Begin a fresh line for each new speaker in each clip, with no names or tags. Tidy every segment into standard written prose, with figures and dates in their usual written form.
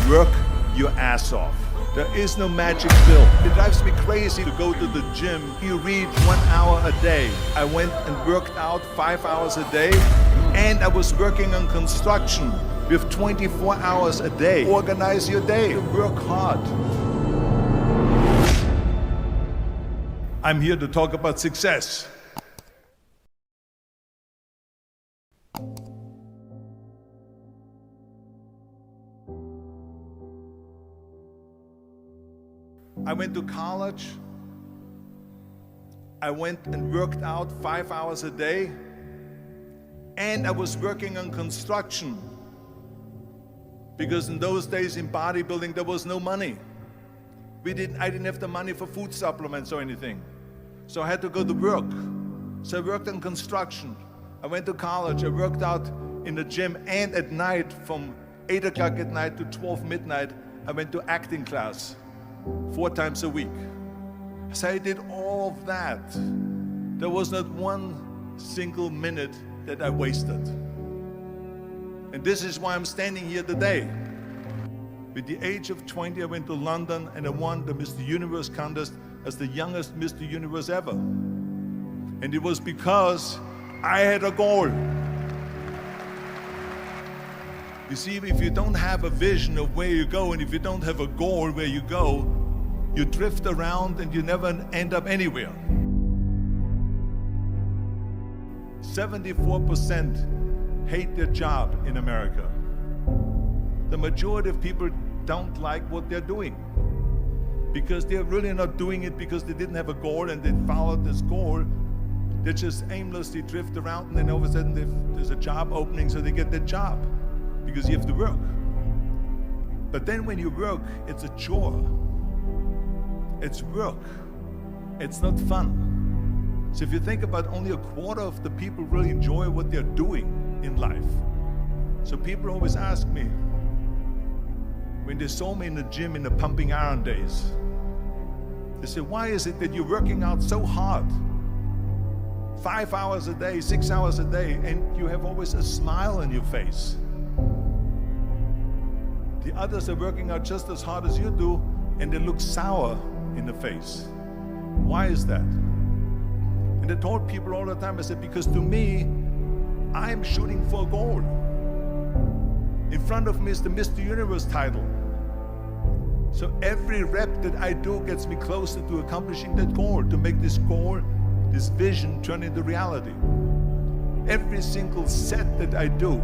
Work your ass off. There is no magic pill. It drives me crazy to go to the gym. You read 1 hour a day. I went and worked out 5 hours a day, and I was working on construction with 24 hours a day. Organize your day. Work hard. I'm here to talk about success. I went to college. I went and worked out 5 hours a day, and I was working on construction. Because in those days in bodybuilding there was no money. I didn't have the money for food supplements or anything. So I had to go to work. So I worked on construction. I went to college. I worked out in the gym, and at night from 8 o'clock at night to 12 midnight, I went to acting class 4 times a week. So I did all of that. There was not one single minute that I wasted. And this is why I'm standing here today. With the age of 20, I went to London and I won the Mr. Universe contest as the youngest Mr. Universe ever. And it was because I had a goal. You see, if you don't have a vision of where you go, and if you don't have a goal where you go, you drift around and you never end up anywhere. 74% hate their job in America. The majority of people don't like what they're doing because they're really not doing it because they didn't have a goal and they followed this goal. They just aimlessly drift around, and then all of a sudden there's a job opening, so they get that job because you have to work. But then when you work, it's a chore. It's work. It's not fun. So if you think about, only a quarter of the people really enjoy what they're doing in life. So people always ask me, when they saw me in the gym in the pumping iron days, they say, why is it that you're working out so hard? 5 hours a day, 6 hours a day, and you have always a smile on your face. The others are working out just as hard as you do, and they look sour in the face. Why is that? And I told people all the time, I said, because to me, I'm shooting for a goal. In front of me is the Mr. Universe title. So every rep that I do gets me closer to accomplishing that goal, to make this goal, this vision, turn into reality. Every single set that I do,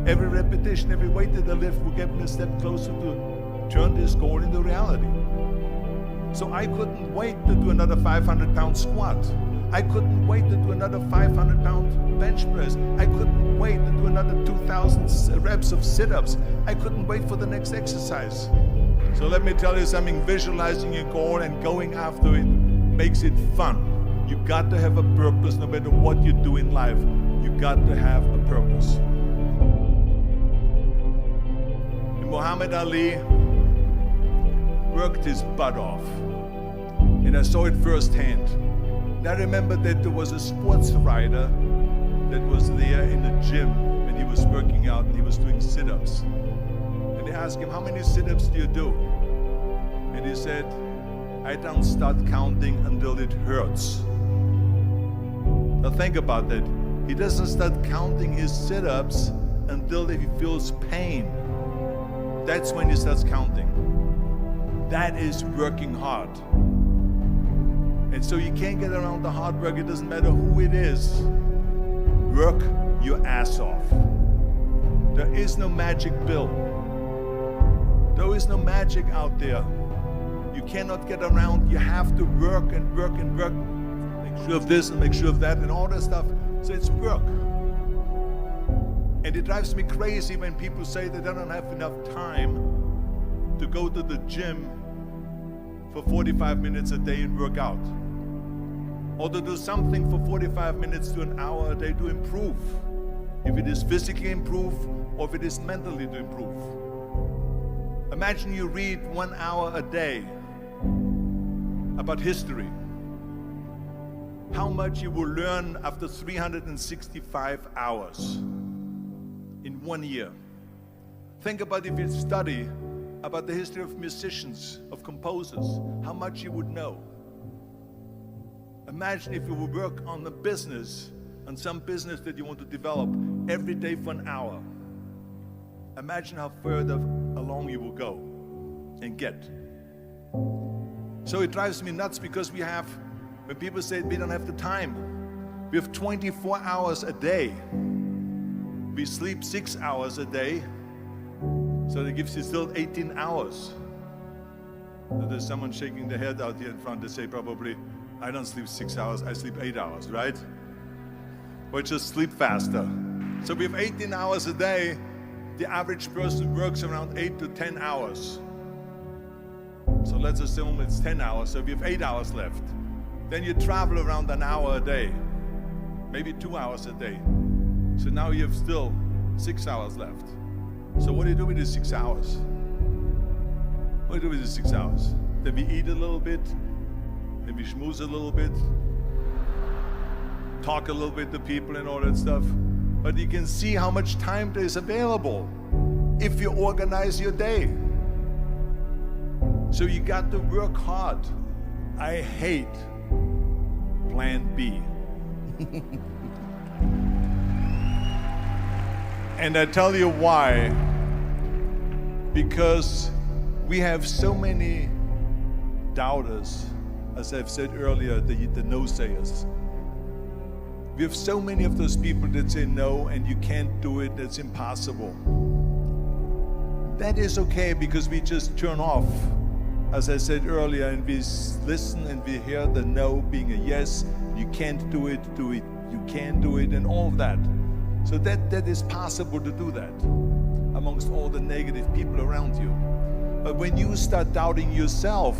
every repetition, every weight that I lift will get me a step closer to turn this goal into reality. So I couldn't wait to do another 500-pound squat. I couldn't wait to do another 500-pound bench press. I couldn't wait to do another 2,000 reps of sit-ups. I couldn't wait for the next exercise. So let me tell you something, visualizing your goal and going after it makes it fun. You got to have a purpose no matter what you do in life. You got to have a purpose. And Muhammad Ali worked his butt off. And I saw it firsthand. And I remember that there was a sports writer that was there in the gym when he was working out and he was doing sit-ups. And they asked him, how many sit-ups do you do? And he said, I don't start counting until it hurts. Now think about that. He doesn't start counting his sit-ups until he feels pain. That's when he starts counting. That is working hard. And so you can't get around the hard work. It doesn't matter who it is. Work your ass off. There is no magic pill. There is no magic out there. You cannot get around. You have to work and work and work. Make sure of this and make sure of that and all that stuff. So it's work. And it drives me crazy when people say that they don't have enough time to go to the gym for 45 minutes a day and work out. Or to do something for 45 minutes to an hour a day to improve. If it is physically improve or if it is mentally to improve. Imagine you read 1 hour a day about history. How much you will learn after 365 hours in 1 year. Think about if you study about the history of musicians, of composers, how much you would know. Imagine if you would work on a business, on some business that you want to develop every day for an hour. Imagine how further along you will go and get. So it drives me nuts because when people say we don't have the time, we have 24 hours a day. We sleep 6 hours a day, so that gives you still 18 hours. So there's someone shaking their head out here in front. They say probably, I don't sleep 6 hours, I sleep 8 hours, right? Or just sleep faster. So we have 18 hours a day. The average person works around 8 to 10 hours. So let's assume it's 10 hours, so we have 8 hours left. Then you travel around an hour a day, maybe 2 hours a day. So now you have still 6 hours left. So what do you do with these 6 hours? What do you do with these 6 hours? Then we eat a little bit, then we schmooze a little bit, talk a little bit to people and all that stuff. But you can see how much time there is available if you organize your day. So you got to work hard. I hate plan B. And I tell you why. Because we have so many doubters, as I've said earlier, the no-sayers. We have so many of those people that say no and you can't do it, that's impossible. That is okay because we just turn off, as I said earlier, and we listen and we hear the no being a yes. You can't do it, you can do it, and all of that. So that is possible to do that amongst all the negative people around you. But when you start doubting yourself,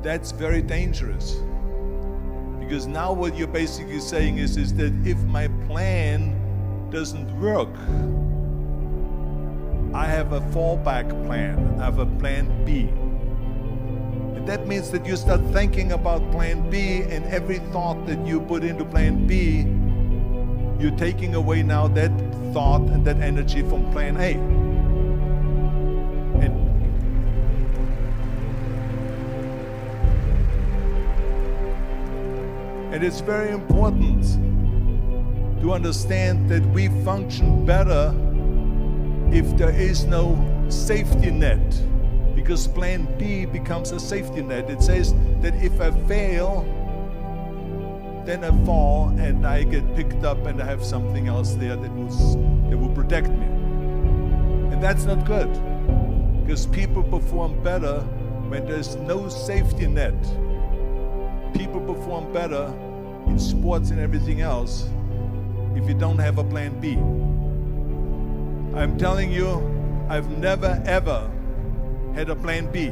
that's very dangerous. Because now what you're basically saying is that if my plan doesn't work, I have a fallback plan, I have a plan B. And that means that you start thinking about plan B, and every thought that you put into plan B, you're taking away now that thought and that energy from plan A. And it's very important to understand that we function better if there is no safety net, because plan B becomes a safety net. It says that if I fail, then I fall and I get picked up and I have something else there that will protect me. And that's not good, because people perform better when there's no safety net. People perform better in sports and everything else if you don't have a plan B. I'm telling you, I've never ever had a plan B.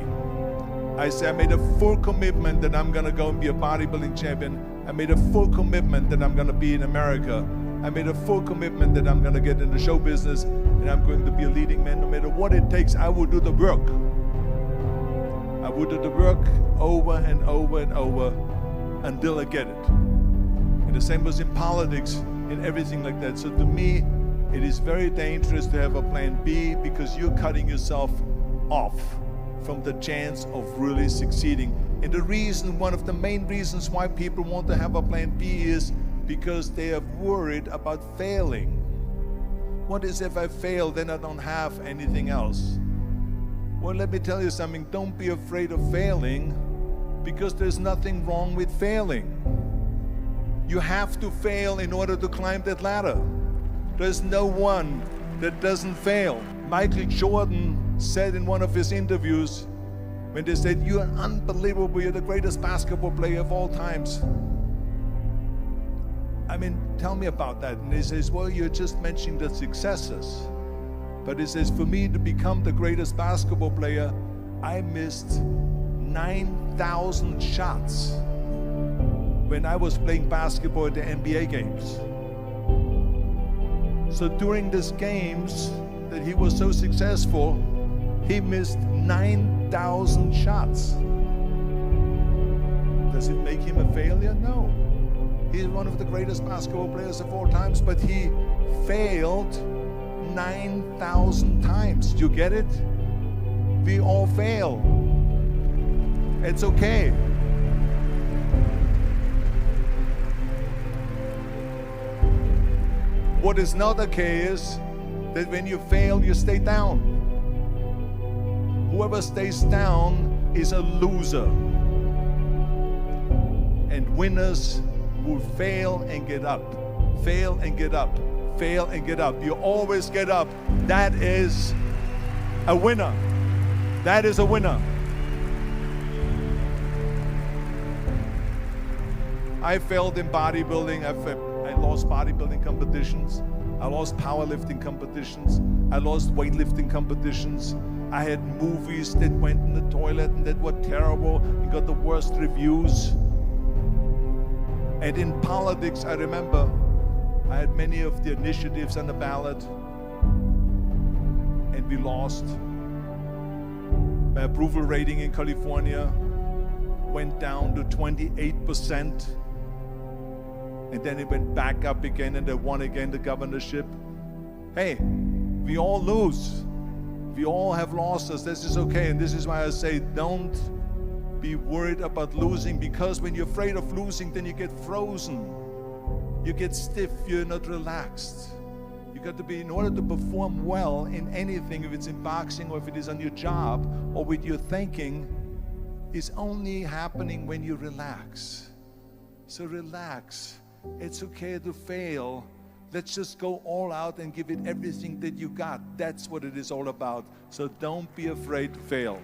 I made a full commitment that I'm gonna go and be a bodybuilding champion. I made a full commitment that I'm gonna be in America. I made a full commitment that I'm gonna get in the show business and I'm going to be a leading man. No matter what it takes, I will do the work. I will do the work over and over and over until I get it. And the same was in politics and everything like that. So to me, it is very dangerous to have a plan B, because you're cutting yourself off from the chance of really succeeding. And the reason, one of the main reasons why people want to have a plan B is because they are worried about failing. What is if I fail, then I don't have anything else? Well, let me tell you something, don't be afraid of failing, because there's nothing wrong with failing. You have to fail in order to climb that ladder. There's no one that doesn't fail. Michael Jordan said in one of his interviews, when they said, "You're unbelievable, you're the greatest basketball player of all times." I mean, tell me about that. And he says, well, you're just mentioning the successes. But he says, for me to become the greatest basketball player, I missed 9,000 shots when I was playing basketball at the NBA games. So during these games that he was so successful, he missed 9,000 shots. Does it make him a failure? No. He's one of the greatest basketball players of all times, but he failed 9,000 times. Do you get it? We all fail. It's okay. What is not okay is that when you fail, you stay down. Whoever stays down is a loser. And winners will fail and get up. Fail and get up. Fail and get up. You always get up. That is a winner. That is a winner. I failed in bodybuilding. I lost bodybuilding competitions. I lost powerlifting competitions. I lost weightlifting competitions. I had movies that went in the toilet and that were terrible and got the worst reviews. And in politics, I remember I had many of the initiatives on the ballot, and we lost. My approval rating in California went down to 28%. And then it went back up again, and they won again the governorship. Hey, we all lose. We all have losses. This is okay. And this is why I say don't be worried about losing, because when you're afraid of losing, then you get frozen. You get stiff. You're not relaxed. You got to be, in order to perform well in anything, if it's in boxing or if it is on your job or with your thinking, is only happening when you relax. So relax. It's okay to fail. Let's just go all out and give it everything that you got. That's what it is all about. So don't be afraid to fail.